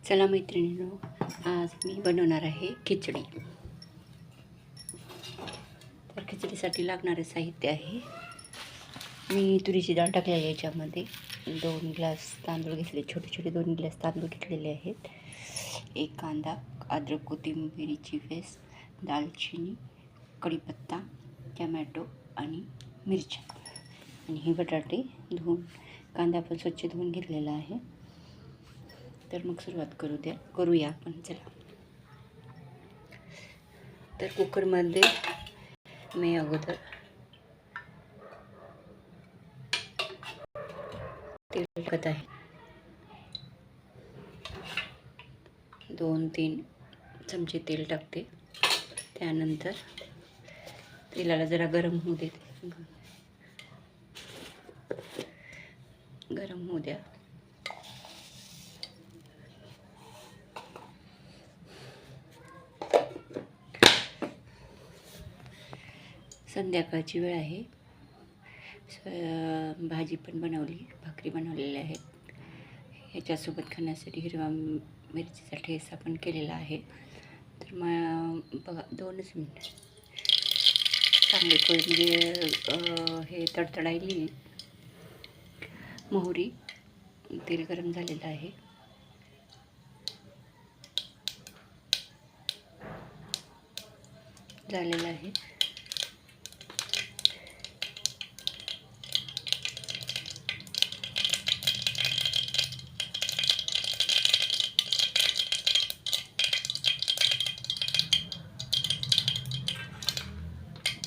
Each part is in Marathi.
चला मैत्रिणींनो, आज मी बनवणार आहे खिचडी. तर खिचडीसाठी लागणारे साहित्य आहे, मी तुरीची डाळ टाकलेली आहे. याच्यामध्ये 2 ग्लास तांदूळ घेतले, छोटे छोटे 2 ग्लास तांदूळ घेतलेले आहेत. 1 कांदा, अद्रक कोथिंबीरची पेस्ट, दालचिनी, कढीपत्ता, टमॅटो आणि मिरच्या. आणि हे बटाटे धुवून, कांदा पण स्वच्छ धुवून घेतलेला आहे. तर मग सुरुवात करूया आपण. चला. तर कुकरमध्ये मी अगोदर तेल टाकत आहे. 2-3 चमचे तेल टाकते. त्यानंतर तेलाला जरा गरम होऊ देते. गरम होऊ द्या. संध्याकाळची वेळ आहे. भाजी पण बनवली, भाकरी बनवलेल्या आहेत. ह्याच्यासोबत खाण्यासाठी हिरवा मिरचीचा ठेचा पण केलेला आहे. तर मग बघा, 2च मिनिट चांगले म्हणजे हे तडतडायली. मोहरी, तेल गरम झालेलं आहे.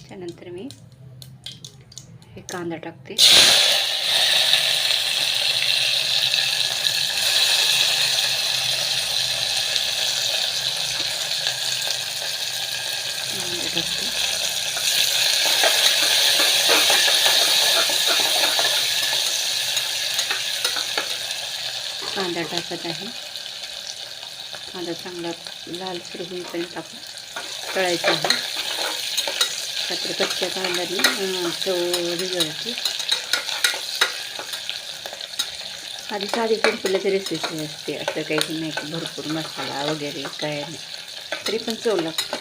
त्यानंतर मी हे कांदा टाकते. कांदा टाकत आहे. कांदा चांगला लालसर होईपर्यंत आपण तळायचा आहे. मात्र कच्च्या कांद्याने चव बिघडते. आधी साधी सिंपलची रेसिपी असते, असं काही नाही की भरपूर मसाला वगैरे काय नाही, तरी पण चव लागते.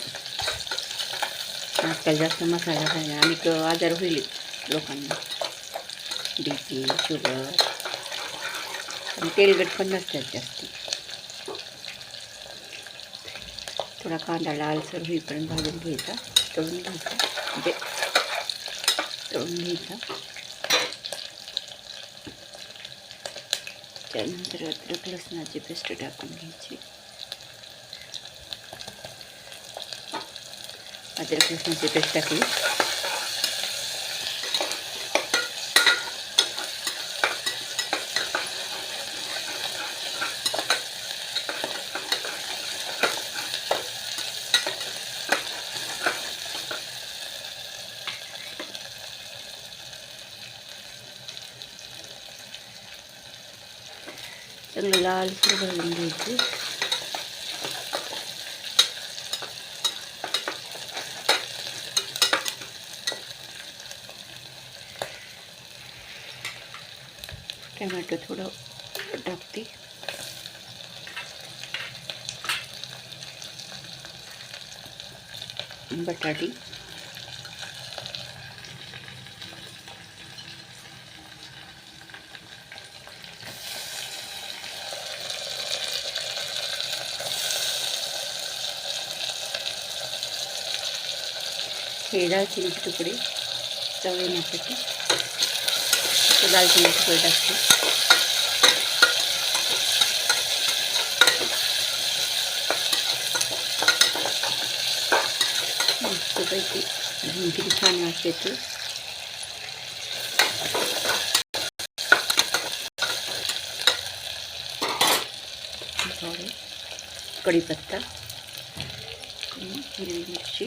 आजकाल जास्त मसाला खायला आणि आजार होईल लोकांना, BP, शुगर आणि तेलकट पण नसतात जास्त. थोडा कांदा लालसर होईपर्यंत भाजून घ्यायचा, तळून घ्यायचा. त्यानंतर अद्रक लसणाची पेस्ट टाकून घ्यायची. अद्रक लसणाची पेस्ट टाकली. चांगलं लालसर भाजून घ्यायची. टमॅटो थोडं टाकते. बटाटी, हे दालचिनीचे तुकडे चव येण्यासाठी दालचिनीचे तुकडे टाकते. मस्तपैकी किती छान वास येतो. कढीपत्ता, हिरवी मिरची,